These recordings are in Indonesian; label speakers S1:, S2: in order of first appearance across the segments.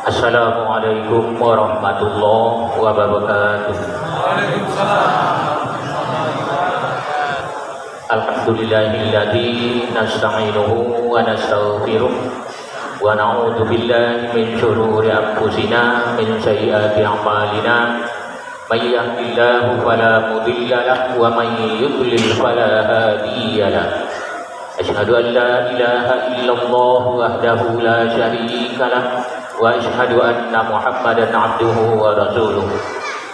S1: Assalamualaikum warahmatullahi wabarakatuh. Alhamdulillahilladzi nasta'inuhu wa nastaghfiruh wa na'udzu billahi min shururi anfusina min sayyiati a'malina may yahdihillahu fala mudilla lahu wa may yudlil fala hadiya lahu. Asyhadu an la ilaha illallah wahdahu la syarika lahu wa asyhadu anna Muhammadan abduhu wa rasuluh.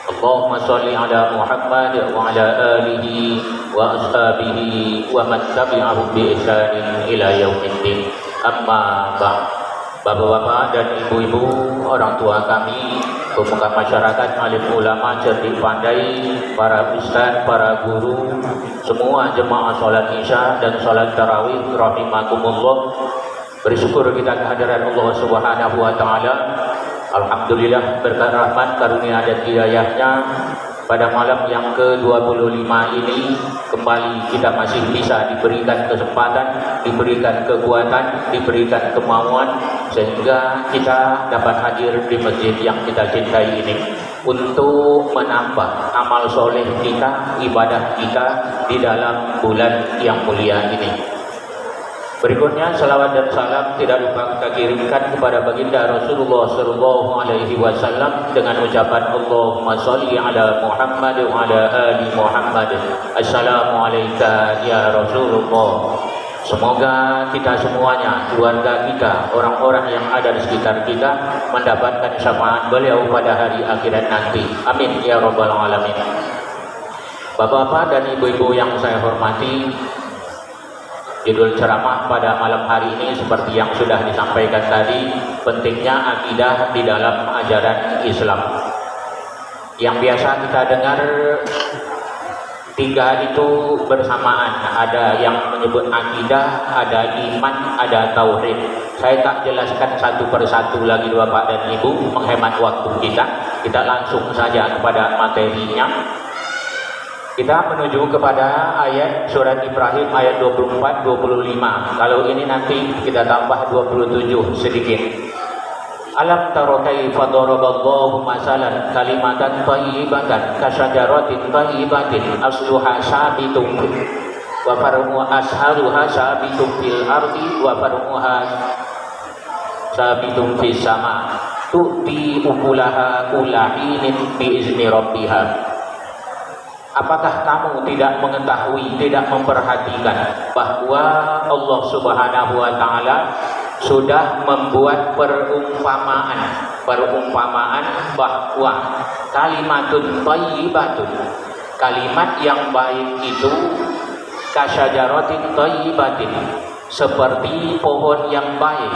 S1: Allahumma shalli ala Muhammad wa ala alihi wa ashabihi wa man tabi'ahum bi ihsanin ila yaumiddin. Amma ba'd. Bapak-bapak dan ibu-ibu, orang tua kami, pemuka masyarakat, alim ulama, cerdik pandai, para ustaz, para guru, semua jemaah salat Isya dan salat tarawih rahimakumullah. Bersyukur kita kehadiran Allah Subhanahu wa taala. Alhamdulillah berkat rahmat karunia dan hidayahnya pada malam yang ke-25 ini kembali kita masih bisa diberikan kesempatan, diberikan kekuatan, diberikan kemauan sehingga kita dapat hadir di masjid yang kita cintai ini untuk menambah amal soleh kita, ibadah kita di dalam bulan yang mulia ini. Berikutnya salawat dan salam tidak lupa kita kirimkan kepada baginda Rasulullah sallallahu alaihi wasallam dengan ucapan Allahumma shalli ala Muhammad wa ala ali Muhammad. Assalamu alayka ya Rasulullah. Semoga kita semuanya, keluarga kita, orang-orang yang ada di sekitar kita mendapatkan syafaat beliau pada hari akhirat nanti. Amin ya rabbal alamin. Bapak-bapak dan ibu-ibu yang saya hormati, judul ceramah pada malam hari ini seperti yang sudah disampaikan tadi, pentingnya akidah di dalam ajaran Islam. Yang biasa kita dengar tiga itu bersamaan, ada yang menyebut akidah, ada iman, ada tauhid. Saya tak jelaskan satu persatu lagi Bapak dan Ibu, menghemat waktu kita langsung saja kepada materinya. Kita menuju kepada ayat surat Ibrahim ayat 24-25. Kalau ini nanti kita tambah 27 sedikit. Alam taro kaifa daraballahu masalan kalimatan thayyibatan kasyajaratin thayyibatin asluha sabitun wa far'uha ashaluha sabitun fil ardi wa far'uha sabitun fis sama tu'ti ukulaha kullahinin bi izni rabbiha. Apakah kamu tidak mengetahui, tidak memperhatikan bahwa Allah Subhanahu wa taala sudah membuat perumpamaan bahwa kalimatun thayyibatun, kalimat yang baik itu kasyajaratin thayyibatin, seperti pohon yang baik.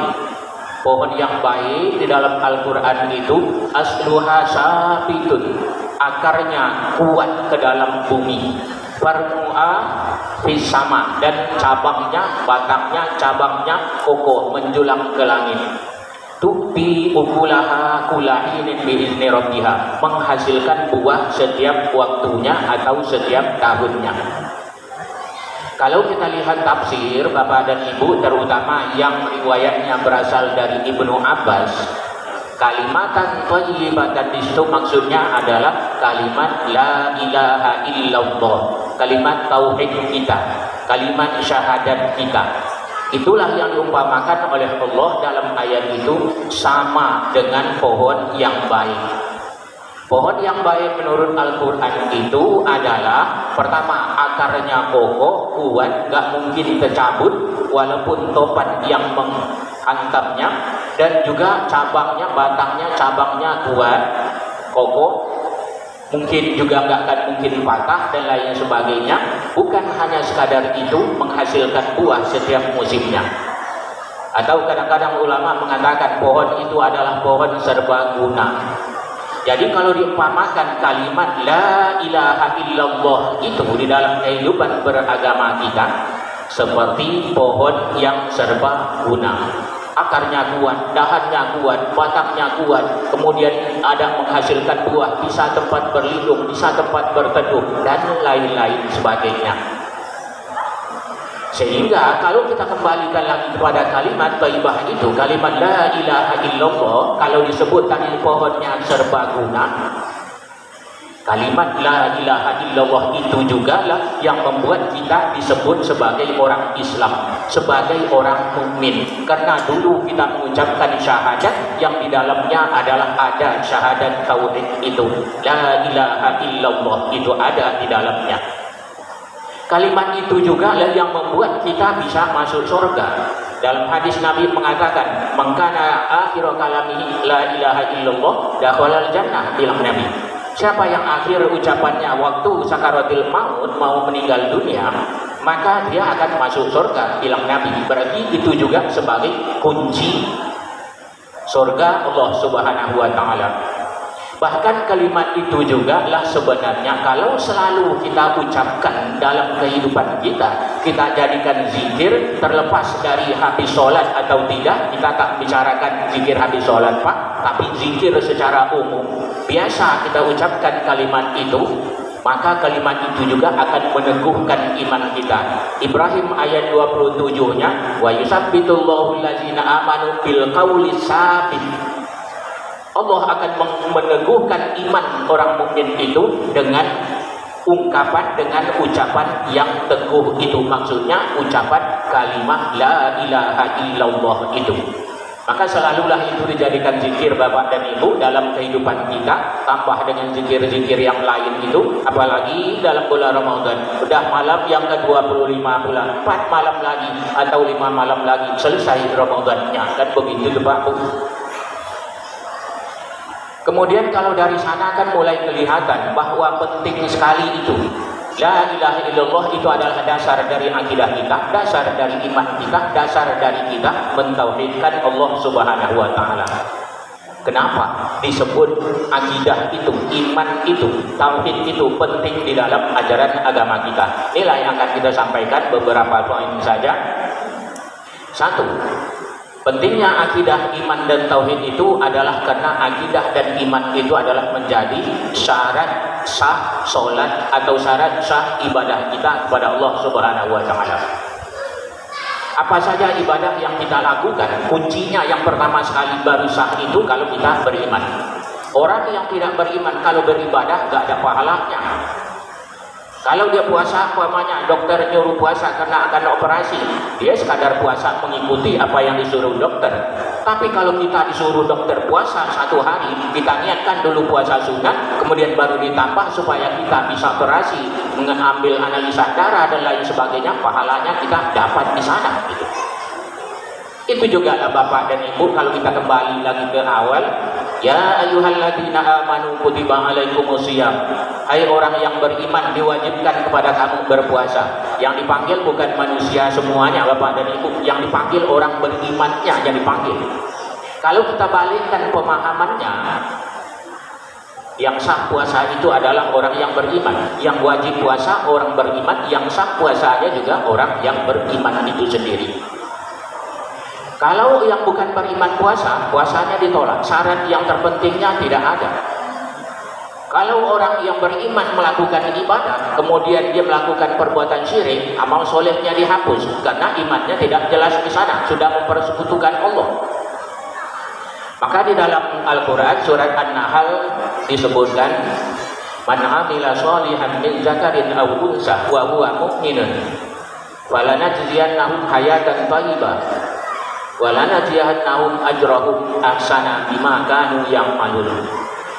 S1: Pohon yang baik di dalam Al-Quran itu asluha sabitun, akarnya kuat ke dalam bumi, far'uha fis sama, dan cabangnya, batangnya, cabangnya kokoh menjulang ke langit. Tu'ti ukulaha kullahinin bi'izni rabbiha, menghasilkan buah setiap waktunya atau setiap tahunnya. Kalau kita lihat tafsir Bapak dan Ibu, terutama yang riwayatnya berasal dari Ibnu Abbas, kalimatan thayyibatan itu maksudnya adalah kalimat la ilaha illallah, kalimat tauhid kita, kalimat syahadat kita. Itulah yang diumpamakan oleh Allah dalam ayat itu sama dengan pohon yang baik. Pohon yang baik menurut Al-Quran itu adalah pertama, akarnya kokoh, kuat, gak mungkin tercabut walaupun topan yang menghantamnya, dan juga cabangnya, batangnya, cabangnya kuat, kokoh, mungkin juga gak akan mungkin patah dan lain sebagainya. Bukan hanya sekadar itu, menghasilkan buah setiap musimnya. Atau kadang-kadang ulama mengatakan pohon itu adalah pohon serbaguna. Jadi kalau diumpamakan kalimat la ilaha illallah itu di dalam kehidupan beragama kita seperti pohon yang serbaguna. Akarnya kuat, dahannya kuat, batangnya kuat, kemudian ada menghasilkan buah, bisa tempat berlindung, bisa tempat berteduh, dan lain-lain sebagainya. Sehingga kalau kita kembalikan lagi kepada kalimat thayyibah itu, kalimat la ilaha illallah, kalau disebut tadi pohonnya serbaguna, kalimat la ilaha illallah itu juga lah yang membuat kita disebut sebagai orang Islam, sebagai orang mukmin. Karena dulu kita mengucapkan syahadat yang di dalamnya adalah ada syahadat tauhid itu, la ilaha illallah itu ada di dalamnya. Kalimat itu juga lah yang membuat kita bisa masuk surga. Dalam hadis Nabi mengatakan, "Mangkana akhiru kalamihi la ilaha illallah dakhalal jannah," bilang Nabi. Siapa yang akhir ucapannya waktu sakaratul maut, mau meninggal dunia, maka dia akan masuk surga, bilang Nabi. Berarti itu juga sebagai kunci surga Allah Subhanahu wa taala. Bahkan kalimat itu juga lah sebenarnya kalau selalu kita ucapkan dalam kehidupan kita, kita jadikan zikir, terlepas dari habis sholat atau tidak. Kita tak bicarakan zikir habis sholat Pak, tapi zikir secara umum. Biasa kita ucapkan kalimat itu, maka kalimat itu juga akan meneguhkan iman kita. Ibrahim ayat 27-nya, wa yusabbitullahu allazina amanu bil qawli sabit. Allah akan meneguhkan iman orang mukmin itu dengan ungkapan, dengan ucapan yang teguh itu. Maksudnya ucapan kalimat la ilaha illallah itu. Maka selalulah itu dijadikan zikir Bapak dan Ibu dalam kehidupan kita, tambah dengan zikir-zikir yang lain itu. Apalagi dalam bulan Ramadan, udah malam yang ke-25, bulan 4 malam lagi atau 5 malam lagi selesai Ramadannya, kan begitu Pak Bu. Kemudian kalau dari sana kan mulai kelihatan bahwa penting sekali itu. La ilaha illallah itu adalah dasar dari akidah kita, dasar dari iman kita, dasar dari kita mentauhidkan Allah Subhanahu wa taala. Kenapa disebut akidah itu, iman itu, tauhid itu penting di dalam ajaran agama kita? Inilah yang akan kita sampaikan beberapa poin saja. Satu, pentingnya akidah, iman, dan tauhid itu adalah karena akidah dan iman itu adalah menjadi syarat sah sholat atau syarat sah ibadah kita kepada Allah Subhanahu wa taala. Apa saja ibadah yang kita lakukan, kuncinya yang pertama sekali baru sah itu kalau kita beriman. Orang yang tidak beriman kalau beribadah gak ada pahalanya. Kalau dia puasa, umpamanya dokter nyuruh puasa karena akan operasi, dia sekadar puasa mengikuti apa yang disuruh dokter. Tapi kalau kita disuruh dokter puasa 1 hari, kita niatkan dulu puasa sunat, kemudian baru ditambah supaya kita bisa operasi, mengambil analisa darah dan lain sebagainya, pahalanya kita dapat di sana. Gitu. Itu juga lah Bapak dan Ibu, kalau kita kembali lagi ke awal, ya ayyuhalladzina amanu kutiba alaikumusiyam. Hai orang yang beriman, diwajibkan kepada kamu berpuasa. Yang dipanggil bukan manusia semuanya Bapak dan Ibu, yang dipanggil orang berimannya yang dipanggil. Kalau kita balikkan pemahamannya, yang sah puasa itu adalah orang yang beriman, yang wajib puasa orang beriman, yang sah puasanya juga orang yang beriman itu sendiri. Kalau yang bukan beriman puasa, puasanya ditolak. Syarat yang terpentingnya tidak ada. Kalau orang yang beriman melakukan ibadah, kemudian dia melakukan perbuatan syirik, amal solehnya dihapus karena imannya tidak jelas di sana, sudah mempersekutukan Allah. Maka di dalam Al-Quran surat An-Nahl disebutkan, man amila sholihan min zakarin aw unsa wa huwa mu'minun falanajziyannahum hayatan thayyibah walanajziyannahum ajrahum ahsana bima kanu ya'malun.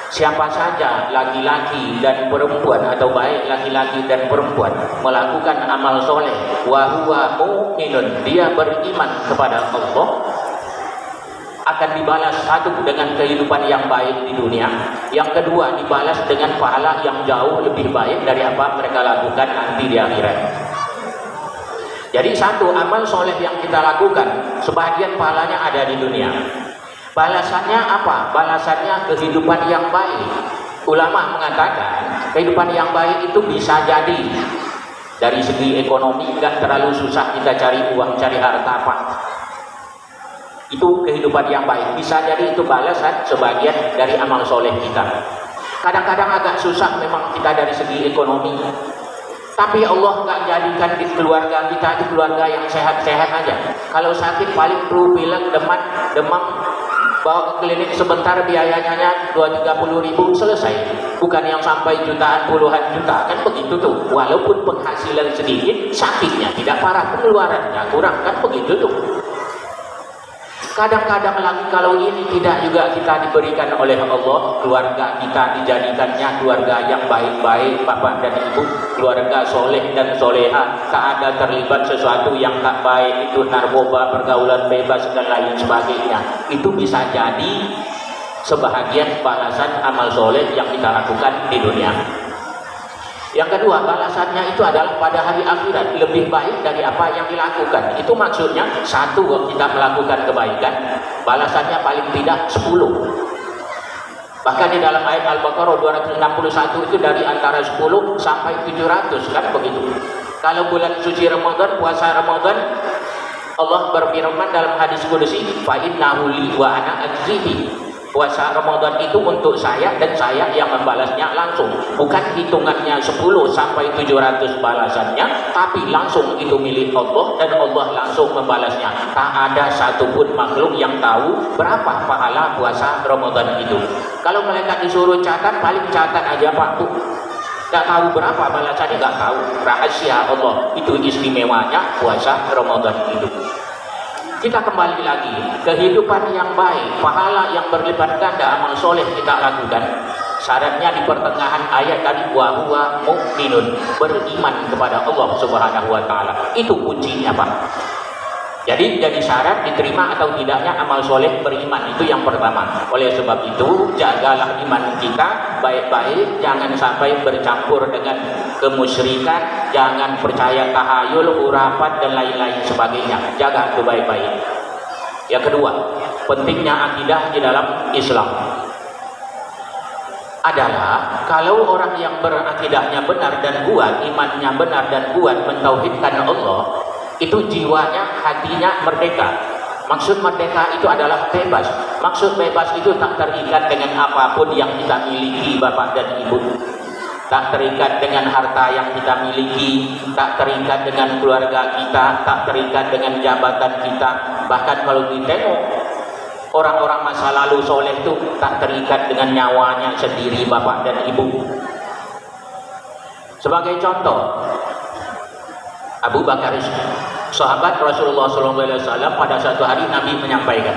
S1: Siapa saja laki-laki dan perempuan, atau baik laki-laki dan perempuan, melakukan amal soleh, wa huwa mu'minun, dia beriman kepada Allah, akan dibalas satu dengan kehidupan yang baik di dunia, yang kedua dibalas dengan pahala yang jauh lebih baik dari apa mereka lakukan nanti di akhirat. Jadi satu, amal soleh yang kita lakukan, sebagian pahalanya ada di dunia. Balasannya apa? Balasannya kehidupan yang baik. Ulama mengatakan kehidupan yang baik itu bisa jadi dari segi ekonomi, nggak terlalu susah kita cari uang, cari harta apa. Itu kehidupan yang baik. Bisa jadi itu balasan sebagian dari amal soleh kita. Kadang-kadang agak susah memang kita dari segi ekonomi. Tapi Allah nggak jadikan di keluarga kita di keluarga yang sehat-sehat aja. Kalau sakit paling flu, pilek, demam, bawa ke klinik sebentar biayanya 2-30 ribu selesai. Bukan yang sampai jutaan, puluhan juta, kan begitu tuh. Walaupun penghasilan sedikit, sakitnya tidak parah, pengeluarannya kurang, kan begitu tuh. Kadang-kadang lagi kalau ini tidak juga kita diberikan oleh Allah, keluarga kita dijadikannya keluarga yang baik-baik, bapak dan ibu, keluarga soleh dan soleha, tak ada terlibat sesuatu yang tak baik, itu narkoba, pergaulan bebas dan lain sebagainya. Itu bisa jadi sebahagian balasan amal soleh yang kita lakukan di dunia. Yang kedua, balasannya itu adalah pada hari akhirat lebih baik dari apa yang dilakukan. Itu maksudnya, satu, kita melakukan kebaikan, balasannya paling tidak 10. Bahkan di dalam ayat Al-Baqarah 261 itu dari antara 10 sampai 700, kan begitu. Kalau bulan suci Ramadan, puasa Ramadan, Allah berfirman dalam hadis qudsi, fa innahu li wa ana ajzihi. Puasa Ramadan itu untuk saya dan saya yang membalasnya langsung. Bukan hitungannya 10 sampai 700 balasannya, tapi langsung itu milik Allah dan Allah langsung membalasnya. Tak ada satupun makhluk yang tahu berapa pahala puasa Ramadan itu. Kalau mereka disuruh catat, paling catat aja Pak Bu. Tidak tahu berapa balasannya, nggak tahu. Rahasia Allah, itu istimewanya puasa Ramadan itu. Kita kembali lagi, kehidupan yang baik, pahala yang berlipat ganda amal soleh kita lakukan. Syaratnya di pertengahan ayat tadi, wa huwa mu'minun, beriman kepada Allah Subhanahu wa taala. Itu kuncinya, Pak. Jadi syarat diterima atau tidaknya amal soleh beriman, itu yang pertama. Oleh sebab itu, jagalah iman kita baik-baik, jangan sampai bercampur dengan kemusyrikan, jangan percaya tahayul, hurafat dan lain-lain sebagainya. Jaga itu baik-baik. Yang kedua, pentingnya akidah di dalam Islam adalah kalau orang yang berakidahnya benar dan kuat, imannya benar dan kuat, mentauhidkan Allah, itu jiwanya, hatinya merdeka. Maksud merdeka itu adalah bebas. Maksud bebas itu tak terikat dengan apapun yang kita miliki, Bapak dan Ibu. Tak terikat dengan harta yang kita miliki, tak terikat dengan keluarga kita, tak terikat dengan jabatan kita. Bahkan kalau ditengok orang-orang masa lalu soleh itu tak terikat dengan nyawanya sendiri, Bapak dan Ibu. Sebagai contoh, Abu Bakar, sahabat Rasulullah SAW, pada suatu hari Nabi menyampaikan,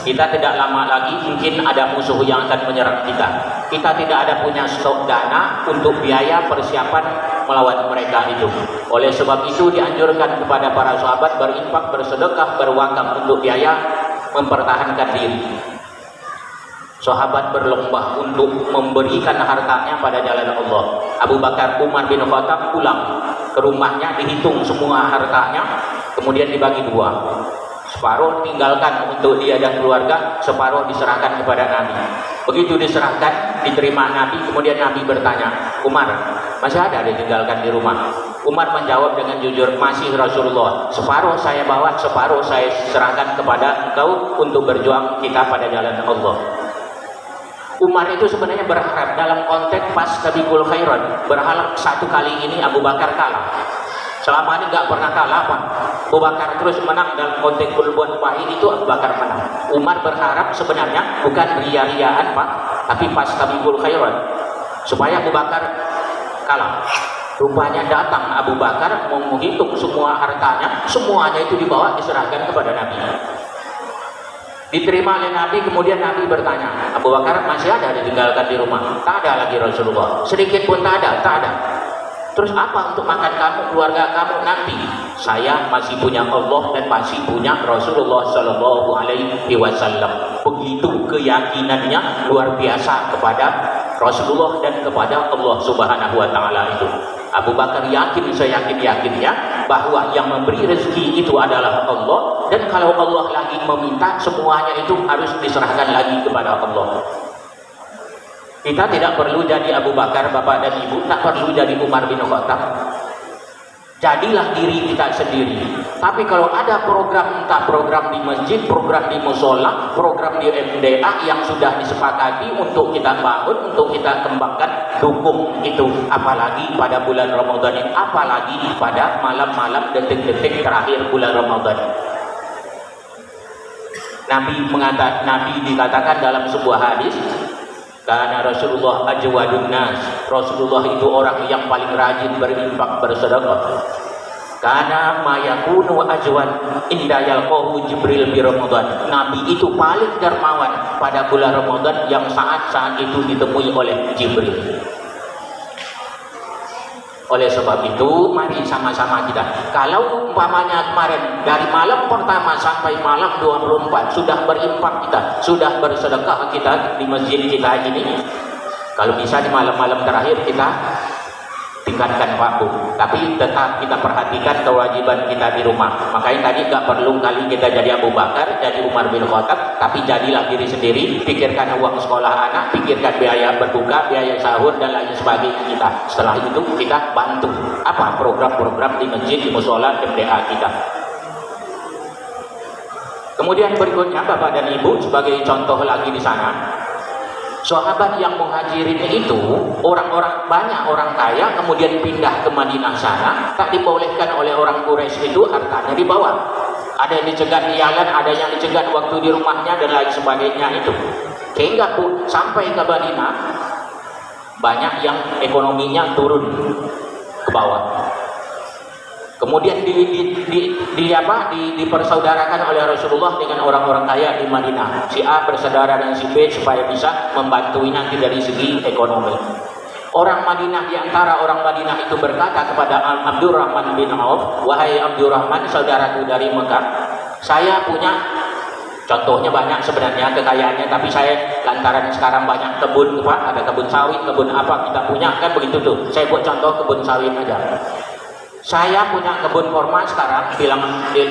S1: kita tidak lama lagi mungkin ada musuh yang akan menyerang kita. Kita tidak ada punya stok dana untuk biaya persiapan melawan mereka itu. Oleh sebab itu dianjurkan kepada para sahabat berinfak, bersedekah, berwakaf untuk biaya mempertahankan diri. Sahabat berlomba untuk memberikan hartanya pada jalan Allah. Abu Bakar, Umar bin Khattab pulang ke rumahnya, dihitung semua hartanya, kemudian dibagi dua. Separuh tinggalkan untuk dia dan keluarga, separuh diserahkan kepada Nabi. Begitu diserahkan, diterima Nabi, kemudian Nabi bertanya, Umar, masih ada ditinggalkan di rumah? Umar menjawab dengan jujur, masih Rasulullah. Separuh saya bawa, separuh saya serahkan kepada engkau untuk berjuang kita pada jalan Allah. Umar itu sebenarnya berharap dalam konteks fastabiqul khairat, berharap satu kali ini Abu Bakar kalah. Selama ini nggak pernah kalah, Pak. Abu Bakar terus menang dalam konteks berbuat baik, itu Abu Bakar menang. Umar berharap sebenarnya bukan ria-riaan, Pak, tapi fastabiqul khairat, supaya Abu Bakar kalah. Rupanya datang Abu Bakar mau menghitung semua hartanya, semuanya itu dibawa diserahkan kepada Nabi. Diterima oleh Nabi, kemudian Nabi bertanya, Abu Bakar masih ada ditinggalkan di rumah? Tak ada lagi Rasulullah. Sedikit pun tak ada, tak ada. Terus apa untuk makan kamu, keluarga kamu nanti? Saya masih punya Allah dan masih punya Rasulullah Shallallahu Alaihi Wasallam. Begitu keyakinannya luar biasa kepada Rasulullah dan kepada Allah Subhanahu Wa Taala itu. Abu Bakar yakin, seyakin-yakinnya bahwa yang memberi rezeki itu adalah Allah, dan kalau Allah lagi meminta, semuanya itu harus diserahkan lagi kepada Allah. Kita tidak perlu jadi Abu Bakar, Bapak dan Ibu, tak perlu jadi Umar bin Khattab. Jadilah diri kita sendiri. Tapi kalau ada program, entah program di masjid, program di musola, program di MDA yang sudah disepakati untuk kita bangun, untuk kita kembangkan, dukung itu. Apalagi pada bulan Ramadan ini, apalagi pada malam-malam detik-detik terakhir bulan Ramadan. Nabi dikatakan dalam sebuah hadis, karena Rasulullah ajwadun nas, Rasulullah itu orang yang paling rajin berinfak, bersedekah. Karena mayakunu ajwan inda yalqahu Jibril bi Ramadan. Nabi itu paling dermawan pada bulan Ramadan yang saat itu ditemui oleh Jibril. Oleh sebab itu, mari sama-sama kita. Kalau umpamanya kemarin dari malam pertama sampai malam 24 sudah berinfak kita, sudah bersedekah kita di masjid kita ini. Kalau bisa di malam-malam terakhir kita tingkatkan waktu, tapi tetap kita perhatikan kewajiban kita di rumah. Makanya tadi nggak perlu kali kita jadi Abu Bakar, jadi Umar bin Khattab, tapi jadilah diri sendiri, pikirkan uang sekolah anak, pikirkan biaya berbuka, biaya sahur dan lain sebagainya kita. Setelah itu kita bantu apa program-program di masjid, di musola, MDA kita. Kemudian berikutnya Bapak dan Ibu sebagai contoh lagi di sana. Sahabat yang muhajirin itu orang-orang banyak orang kaya, kemudian pindah ke Madinah sana, tak dibolehkan oleh orang Quraisy itu hartanya dibawa. Ada yang dicegat di jalan, ada yang dicegat waktu di rumahnya dan lain sebagainya itu. Sehingga pun sampai ke Madinah banyak yang ekonominya turun ke bawah. Kemudian dipersaudarakan oleh Rasulullah dengan orang-orang kaya di Madinah. Si A bersaudara dengan si B supaya bisa membantu nanti dari segi ekonomi. Orang Madinah, di antara orang Madinah itu berkata kepada Abdurrahman bin Auf, wahai Abdurrahman, saudaraku dari Mekah, saya punya, contohnya banyak sebenarnya kekayaannya, tapi saya lantaran sekarang banyak kebun, Pak, ada kebun sawit, kebun apa kita punya, kan begitu tuh. Saya buat contoh kebun sawit aja. Saya punya kebun korma sekarang,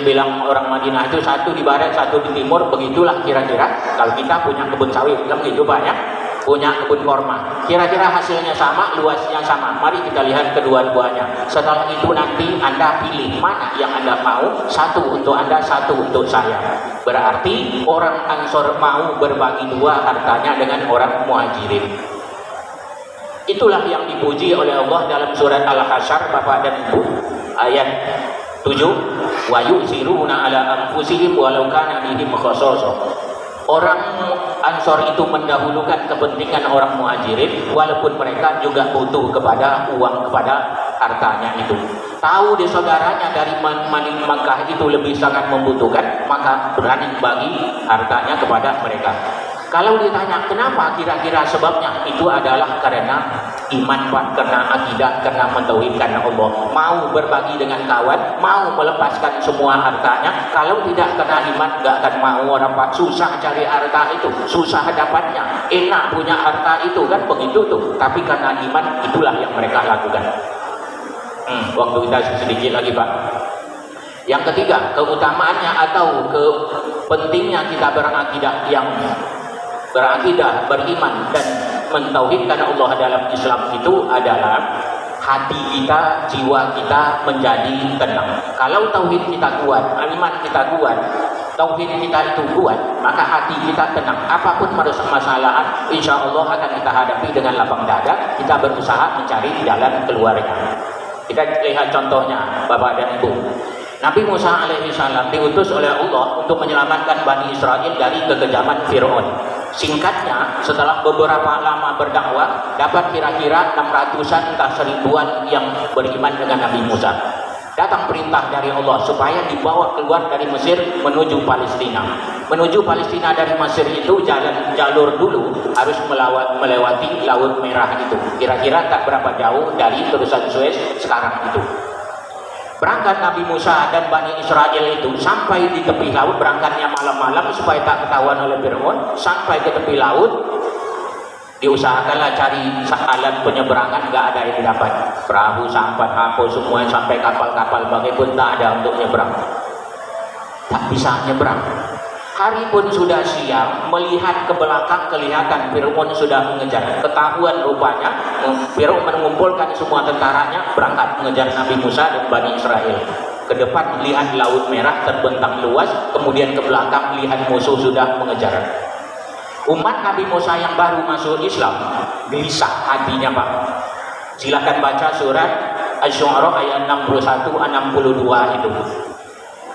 S1: bilang orang Madinah itu satu di barat, satu di timur, begitulah kira-kira. Kalau kita punya kebun sawit, kan begitu banyak, punya kebun korma. Kira-kira hasilnya sama, luasnya sama. Mari kita lihat kedua-duanya. Setelah itu nanti Anda pilih mana yang Anda mau, satu untuk Anda, satu untuk saya. Berarti orang Ansor mau berbagi dua hartanya dengan orang Muhajirin. Itulah yang dipuji oleh Allah dalam surat Al-Hasyr, Bapak dan Ibu, ayat 7, wa yusiruna ala anfusihim walau kana bihim khassasah. Orang Ansor itu mendahulukan kepentingan orang Muhajirin walaupun mereka juga butuh kepada uang, kepada hartanya itu. Tahu di saudaranya dari Makkah itu lebih sangat membutuhkan, maka berani bagi hartanya kepada mereka. Kalau ditanya kenapa kira-kira sebabnya, itu adalah karena iman, Pak, karena akidah, karena mentauhidkan Allah. Mau berbagi dengan kawan, mau melepaskan semua hartanya. Kalau tidak karena iman, nggak akan mau orang, Pak. Susah cari harta itu, susah dapatnya. Enak punya harta itu, kan begitu tuh. Tapi karena iman, itulah yang mereka lakukan. Waktu kita sedikit lagi, Pak. Yang ketiga, keutamaannya atau pentingnya kita berakidah, beriman dan mentauhidkan Allah dalam Islam itu adalah hati kita, jiwa kita menjadi tenang. Kalau tauhid kita kuat, iman kita kuat, tauhid kita itu kuat, maka hati kita tenang. Apapun masalah, insya Allah akan kita hadapi dengan lapang dada. Kita berusaha mencari jalan keluarnya. Kita lihat contohnya, Bapak dan Ibu. Nabi Musa alaihissalam diutus oleh Allah untuk menyelamatkan Bani Israel dari kekejaman Fir'aun. Singkatnya, setelah beberapa lama berdakwah, dapat kira-kira 600-an entah 1000-an yang beriman dengan Nabi Musa. Datang perintah dari Allah supaya dibawa keluar dari Mesir menuju Palestina. Menuju Palestina dari Mesir itu jalur dulu harus melewati Laut Merah itu. Kira-kira tak berapa jauh dari terusan Suez sekarang itu. Berangkat Nabi Musa dan Bani Israel itu sampai di tepi laut, berangkatnya malam-malam supaya tak ketahuan oleh Fir'aun. Sampai ke tepi laut, diusahakanlah cari alat penyeberangan, nggak ada yang didapat. Perahu, sampan, apa semua, sampai kapal-kapal bagaimana tak ada untuk nyebrang. Tak bisa nyebrang. Hari pun sudah siang, melihat ke belakang kelihatan Fir'aun sudah mengejar. Ketahuan rupanya Fir'aun mengumpulkan semua tentaranya berangkat mengejar Nabi Musa dan Bani Israel. Ke depan melihat laut merah terbentang luas, kemudian ke belakang melihat musuh sudah mengejar. Umat Nabi Musa yang baru masuk Islam gelisah hatinya, Pak. Silakan baca surat Asy-Syu'ara ayat 61-62 itu.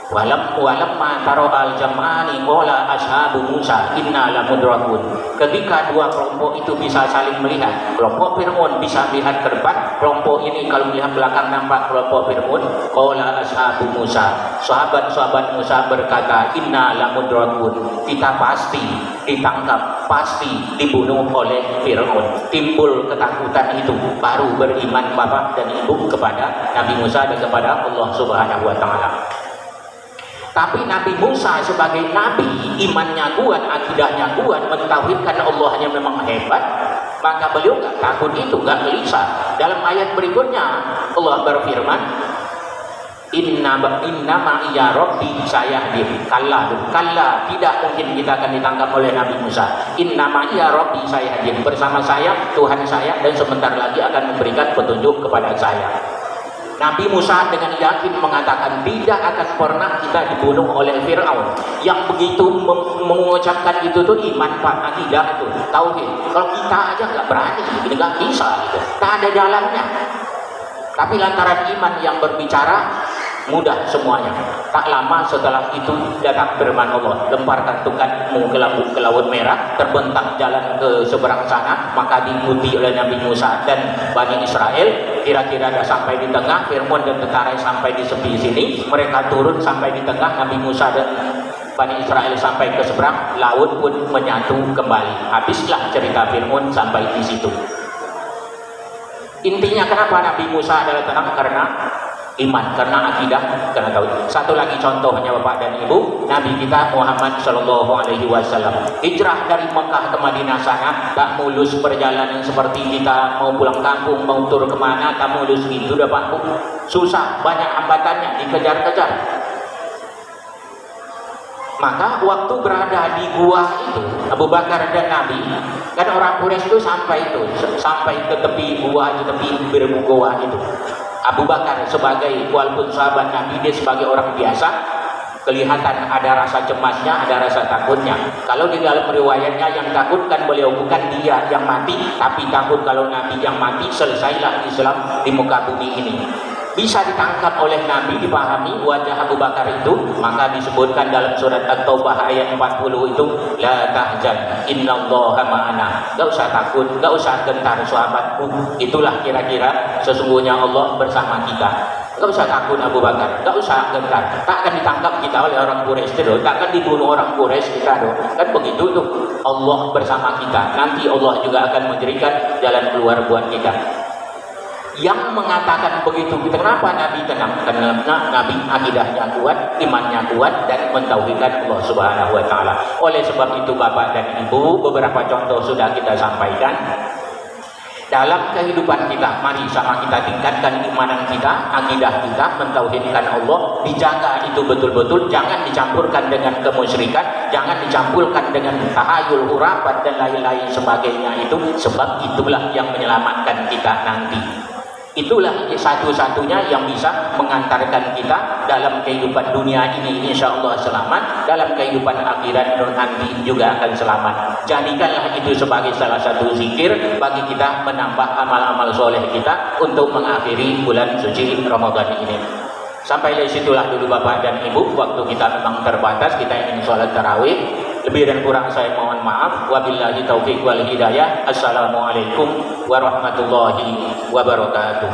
S1: Walamma tara al-jam'ani qala ashabu Musa inna lamudrakun. Ketika dua kelompok itu bisa saling melihat, kelompok Fir'aun bisa melihat ke depan, kelompok ini kalau melihat belakang nampak kelompok Fir'aun, qala ashabu Musa. Sahabat-sahabat Musa berkata, inna lamudrakun. Kita pasti ditangkap, pasti dibunuh oleh Fir'aun. Timbul ketakutan itu, baru beriman bapak dan ibu kepada Nabi Musa dan kepada Allah Subhanahu wa taala. Tapi Nabi Musa sebagai nabi, imannya kuat, akidahnya kuat, mentauhidkan Allahnya memang hebat, maka beliau nggak takut itu, nggak gelisah. Dalam ayat berikutnya Allah berfirman, Inna ma'iya Rabbi sayahdin. Kalla, tidak mungkin kita akan ditangkap oleh Nabi Musa. Inna ma'iya Rabbi sayahdin. Bersama saya, Tuhan saya, dan sebentar lagi akan memberikan petunjuk kepada saya. Nabi Musa dengan yakin mengatakan tidak akan pernah kita dibunuh oleh Fir'aun. Yang begitu mengucapkan itu tuh iman, Pak, akidah itu, tauhid. Kalau kita aja nggak berani, nggak bisa, gitu. Tak ada jalannya. Tapi lantaran iman yang berbicara, mudah semuanya. Tak lama setelah itu datang firman Allah, lemparkan tongkatmu ke laut merah, terbentang jalan ke seberang sana, maka diikuti oleh Nabi Musa dan Bani Israel. Kira-kira dah sampai di tengah, Fir'aun dan tentara sampai di sepi sini, mereka turun sampai di tengah, Nabi Musa dan Bani Israel sampai ke seberang, laut pun menyatu kembali. Habislah cerita Fir'aun sampai di situ. Intinya kenapa Nabi Musa adalah tenang? Karena iman, karena akidah, karena tauhid. Satu lagi contohnya Bapak dan Ibu, Nabi kita Muhammad Shallallahu Alaihi Wasallam hijrah dari Mekah ke Madinah sana, tak mulus perjalanan seperti kita mau pulang kampung, mau tur kemana, tak mulus gitu dah Pak. Susah, banyak hambatannya, dikejar-kejar. Maka waktu berada di gua itu, Abu Bakar dan Nabi, kan orang Quraisy itu sampai ke tepi gua, di tepi bibir gua itu. Abu Bakar sebagai, walaupun sahabat Nabi, dia sebagai orang biasa, kelihatan ada rasa cemasnya, ada rasa takutnya. Kalau di dalam riwayatnya yang takutkan beliau bukan dia yang mati, tapi takut kalau Nabi yang mati, selesailah Islam di muka bumi ini. Bisa ditangkap oleh Nabi, dipahami wajah Abu Bakar itu, maka disebutkan dalam surat At-Taubah ayat 40 itu, la tahzan innallaha ma'ana. Gak usah takut, gak usah gentar sahabatku, itulah kira-kira sesungguhnya Allah bersama kita. Gak usah takut Abu Bakar, gak usah gentar. Tak akan ditangkap kita oleh orang Quraisy itu, tak akan dibunuh orang Quraisy kita do. Kan begitu tuh, Allah bersama kita. Nanti Allah juga akan memberikan jalan keluar buat kita. Yang mengatakan begitu, kenapa Nabi tenang? Karena Nabi akidahnya kuat, imannya kuat, dan mentauhidkan Allah Subhanahu wa taala. Oleh sebab itu Bapak dan Ibu, beberapa contoh sudah kita sampaikan. Dalam kehidupan kita, mari sama kita tingkatkan imanan kita, akidah kita, mentauhidkan Allah, dijaga itu betul-betul, jangan dicampurkan dengan kemusyrikan, jangan dicampurkan dengan tahayul, hurafat, dan lain-lain sebagainya itu, sebab itulah yang menyelamatkan kita nanti. Itulah satu-satunya yang bisa mengantarkan kita dalam kehidupan dunia ini insya Allah selamat, dalam kehidupan akhirat nanti juga akan selamat. Jadikanlah itu sebagai salah satu zikir bagi kita menambah amal-amal soleh kita untuk mengakhiri bulan suci Ramadan ini. Sampai dari situlah dulu Bapak dan Ibu, waktu kita memang terbatas, kita ingin sholat tarawih. Lebih dan kurang saya mohon maaf. Wabillahi taufiq wal hidayah. Assalamualaikum warahmatullahi wabarakatuh.